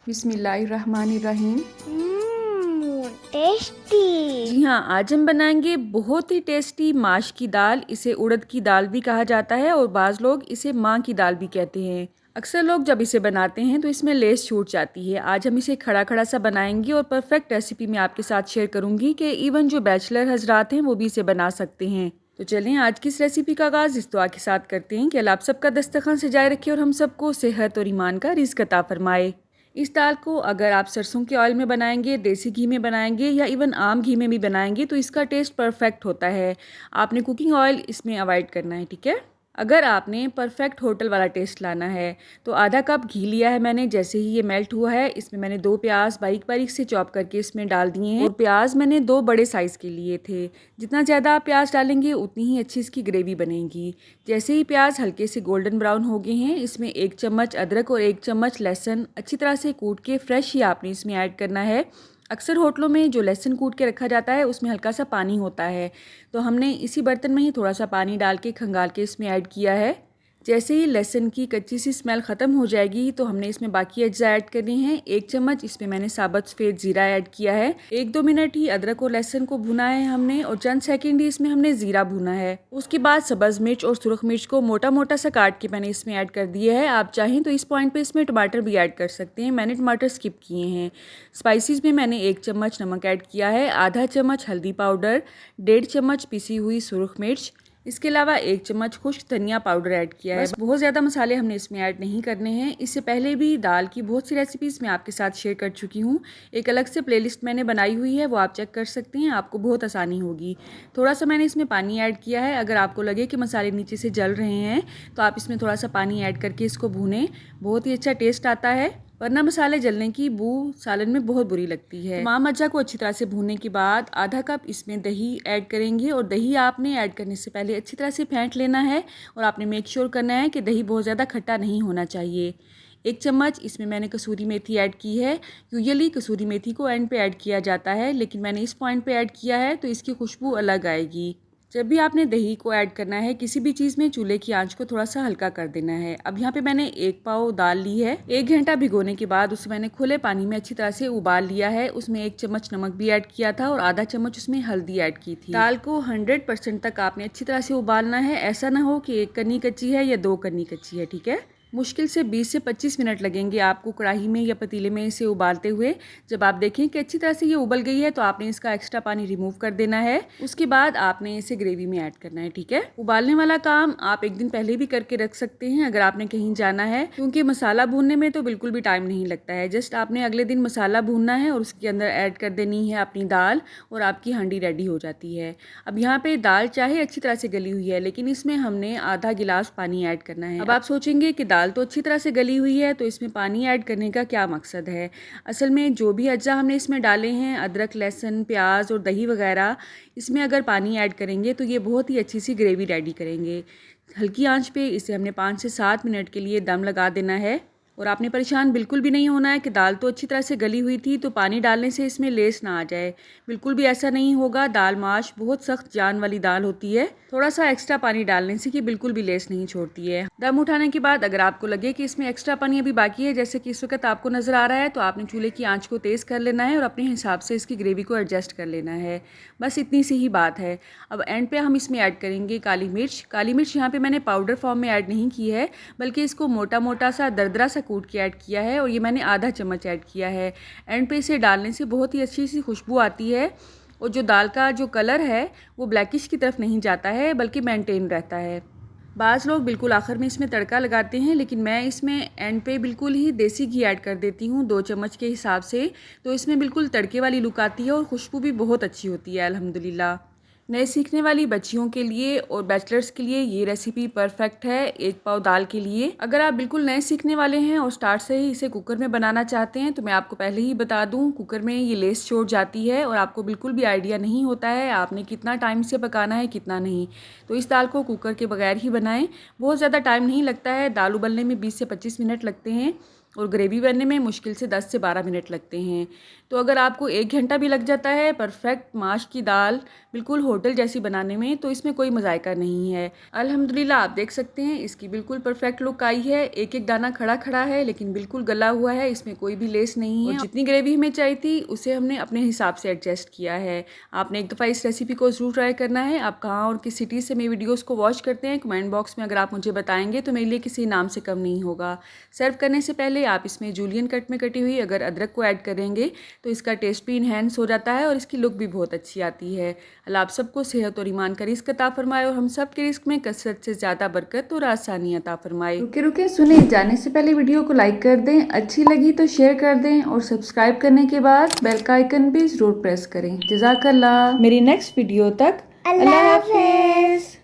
बिस्मिल्लाहिर्रहमानिर्रहीम। टेस्टी। जी हाँ, आज हम बनाएंगे बहुत ही टेस्टी माश की दाल। इसे उड़द की दाल भी कहा जाता है और बाज़ लोग इसे माँ की दाल भी कहते हैं। अक्सर लोग जब इसे बनाते हैं तो इसमें लेस छूट जाती है। आज हम इसे खड़ा खड़ा सा बनाएंगे और परफेक्ट रेसिपी मैं आपके साथ शेयर करूंगी कि इवन जो बैचलर हजरात हैं वो भी इसे बना सकते हैं। तो चलें आज की इस रेसिपी का आगाज़ इस दुआ के साथ करते हैं कि अल्लाह आप सबका दस्तरखान सजाए रखे और हम सबको सेहत और ईमान का रिज़्क अता फरमाए। इस दाल को अगर आप सरसों के ऑयल में बनाएंगे, देसी घी में बनाएंगे या इवन आम घी में भी बनाएंगे तो इसका टेस्ट परफेक्ट होता है। आपने कुकिंग ऑयल इसमें अवॉइड करना है, ठीक है। अगर आपने परफेक्ट होटल वाला टेस्ट लाना है तो आधा कप घी लिया है मैंने। जैसे ही ये मेल्ट हुआ है इसमें मैंने 2 प्याज बारीक बारीक से चॉप करके इसमें डाल दिए हैं। और प्याज मैंने 2 बड़े साइज़ के लिए थे। जितना ज़्यादा आप प्याज डालेंगे उतनी ही अच्छी इसकी ग्रेवी बनेगी। जैसे ही प्याज हल्के से गोल्डन ब्राउन हो गए हैं इसमें 1 चम्मच अदरक और 1 चम्मच लहसुन अच्छी तरह से कूट के फ्रेश ही आपने इसमें ऐड करना है। अक्सर होटलों में जो लहसुन कूट के रखा जाता है उसमें हल्का सा पानी होता है, तो हमने इसी बर्तन में ही थोड़ा सा पानी डाल के खंगाल के इसमें ऐड किया है। जैसे ही लहसुन की कच्ची सी स्मेल ख़त्म हो जाएगी तो हमने इसमें बाकी अज्जा ऐड करने हैं। 1 चम्मच इसमें मैंने साबुत सफ़ेद ज़ीरा ऐड किया है। 1-2 मिनट ही अदरक और लहसुन को भुना है हमने और चंद सेकंड ही इसमें हमने ज़ीरा भुना है। उसके बाद सब्ज़ मिर्च और सुरख मिर्च को मोटा मोटा सा काट के मैंने इसमें ऐड कर दिया है। आप चाहें तो इस पॉइंट पर इसमें टमाटर भी ऐड कर सकते हैं, मैंने टमाटर स्किप किए हैं। स्पाइसेस में मैंने 1 चम्मच नमक ऐड किया है, आधा चम्मच हल्दी पाउडर, 1.5 चम्मच पिसी हुई सुरख मिर्च, इसके अलावा 1 चम्मच खुश्क धनिया पाउडर ऐड किया है। बस बहुत ज़्यादा मसाले हमने इसमें ऐड नहीं करने हैं। इससे पहले भी दाल की बहुत सी रेसिपीज़ मैं आपके साथ शेयर कर चुकी हूँ। एक अलग से प्लेलिस्ट मैंने बनाई हुई है, वो आप चेक कर सकते हैं, आपको बहुत आसानी होगी। थोड़ा सा मैंने इसमें पानी ऐड किया है। अगर आपको लगे कि मसाले नीचे से जल रहे हैं तो आप इसमें थोड़ा सा पानी ऐड करके इसको भूनें, बहुत ही अच्छा टेस्ट आता है। वरना मसाले जलने की बू सालन में बहुत बुरी लगती है। तमाम अज्जा को अच्छी तरह से भूनने के बाद आधा कप इसमें दही ऐड करेंगे और दही आपने ऐड करने से पहले अच्छी तरह से फेंट लेना है और आपने मेक श्योर करना है कि दही बहुत ज़्यादा खट्टा नहीं होना चाहिए। 1 चम्मच इसमें मैंने कसूरी मेथी ऐड की है। यूजुअली कसूरी मेथी को एंड पे ऐड किया जाता है, लेकिन मैंने इस पॉइंट पे ऐड किया है तो इसकी खुशबू अलग आएगी। जब भी आपने दही को ऐड करना है किसी भी चीज़ में चूल्हे की आंच को थोड़ा सा हल्का कर देना है। अब यहाँ पे मैंने 1 पाव दाल ली है। 1 घंटा भिगोने के बाद उसे मैंने खुले पानी में अच्छी तरह से उबाल लिया है। उसमें 1 चम्मच नमक भी ऐड किया था और आधा चम्मच उसमें हल्दी ऐड की थी। दाल को 100% तक आपने अच्छी तरह से उबालना है। ऐसा ना हो कि 1 कन्नी कच्ची है या 2 कन्नी कच्ची है, ठीक है। मुश्किल से 20 से 25 मिनट लगेंगे आपको कढ़ाई में या पतीले में इसे उबालते हुए। जब आप देखें कि अच्छी तरह से ये उबल गई है तो आपने इसका एक्स्ट्रा पानी रिमूव कर देना है। उसके बाद आपने इसे ग्रेवी में ऐड करना है, ठीक है। उबालने वाला काम आप एक दिन पहले भी करके रख सकते हैं अगर आपने कहीं जाना है, क्योंकि मसाला भूनने में तो बिल्कुल भी टाइम नहीं लगता है। जस्ट आपने अगले दिन मसाला भूनना है और उसके अंदर ऐड कर देनी है अपनी दाल और आपकी हांडी रेडी हो जाती है। अब यहाँ पे दाल चाहे अच्छी तरह से गली हुई है, लेकिन इसमें हमने आधा गिलास पानी ऐड करना है। अब आप सोचेंगे कि दाल तो अच्छी तरह से गली हुई है तो इसमें पानी ऐड करने का क्या मकसद है। असल में जो भी अज्जा हमने इसमें डाले हैं, अदरक, लहसुन, प्याज और दही वगैरह, इसमें अगर पानी ऐड करेंगे तो ये बहुत ही अच्छी सी ग्रेवी रेडी करेंगे। हल्की आंच पे इसे हमने 5 से 7 मिनट के लिए दम लगा देना है। और आपने परेशान बिल्कुल भी नहीं होना है कि दाल तो अच्छी तरह से गली हुई थी तो पानी डालने से इसमें लेस ना आ जाए। बिल्कुल भी ऐसा नहीं होगा। दाल माश बहुत सख्त जान वाली दाल होती है, थोड़ा सा एक्स्ट्रा पानी डालने से कि बिल्कुल भी लेस नहीं छोड़ती है। दम उठाने के बाद अगर आपको लगे कि इसमें एक्स्ट्रा पानी अभी बाकी है, जैसे कि इस वक्त आपको नज़र आ रहा है, तो आपने चूल्हे की आंच को तेज़ कर लेना है और अपने हिसाब से इसकी ग्रेवी को एडजस्ट कर लेना है। बस इतनी सी ही बात है। अब एंड पे हम इसमें ऐड करेंगे काली मिर्च। काली मिर्च यहाँ पे मैंने पाउडर फॉर्म में ऐड नहीं की है, बल्कि इसको मोटा मोटा सा दरदरा सा कूट के ऐड किया है और ये मैंने आधा चम्मच ऐड किया है। एंड पे इसे डालने से बहुत ही अच्छी सी खुशबू आती है और जो दाल का जो कलर है वो ब्लैकिश की तरफ नहीं जाता है, बल्कि मेंटेन रहता है। बाज़ लोग बिल्कुल आखिर में इसमें तड़का लगाते हैं, लेकिन मैं इसमें एंड पे बिल्कुल ही देसी घी ऐड कर देती हूँ 2 चम्मच के हिसाब से, तो इसमें बिल्कुल तड़के वाली लुक आती है और खुशबू भी बहुत अच्छी होती है अल्हम्दुलिल्लाह। नए सीखने वाली बच्चियों के लिए और बैचलर्स के लिए ये रेसिपी परफेक्ट है 1 पाव दाल के लिए। अगर आप बिल्कुल नए सीखने वाले हैं और स्टार्ट से ही इसे कुकर में बनाना चाहते हैं तो मैं आपको पहले ही बता दूं, कुकर में ये लेस छोड़ जाती है और आपको बिल्कुल भी आइडिया नहीं होता है आपने कितना टाइम से पकाना है कितना नहीं। तो इस दाल को कुकर के बगैर ही बनाएं, बहुत ज़्यादा टाइम नहीं लगता है। दाल उबलने में 20 से 25 मिनट लगते हैं और ग्रेवी बनने में मुश्किल से 10 से 12 मिनट लगते हैं। तो अगर आपको 1 घंटा भी लग जाता है परफेक्ट माश की दाल बिल्कुल होटल जैसी बनाने में, तो इसमें कोई मज़ायका नहीं है। अल्हम्दुलिल्लाह आप देख सकते हैं इसकी बिल्कुल परफेक्ट लुक आई है। एक एक दाना खड़ा खड़ा है लेकिन बिल्कुल गला हुआ है, इसमें कोई भी लेस नहीं है। और जितनी ग्रेवी हमें चाहिए थी उसे हमने अपने हिसाब से एडजस्ट किया है। आपने एक दफ़ा इस रेसिपी को ज़रूर ट्राई करना है। आप कहाँ और किस सिटी से मेरी वीडियोज़ को वॉच करते हैं, कमेंट बॉक्स में अगर आप मुझे बताएंगे तो मेरे लिए किसी नाम से कम नहीं होगा। सर्व करने से पहले आप इसमें जूलियन कट में कटी हुई अगर अदरक को ऐड करेंगे तो इसका टेस्ट भी इन्हेंस हो जाता है और इसकी लुक भी बहुत अच्छी आती है। अल्लाह आप सबको सेहत और ईमान का रिज़्क अता फरमाए और हम सब के रिज़्क में कसरत से ज़्यादा बरकत और आसानी अता फरमाए। रुके रुके सुने, जाने से पहले वीडियो को लाइक कर दें, अच्छी लगी तो शेयर कर दें और सब्सक्राइब करने के बाद बेल का आइकन भी ज़रूर प्रेस करें। जज़ाकल्लाह। मेरी नेक्स्ट वीडियो तक अल्लाह हाफ़िज़।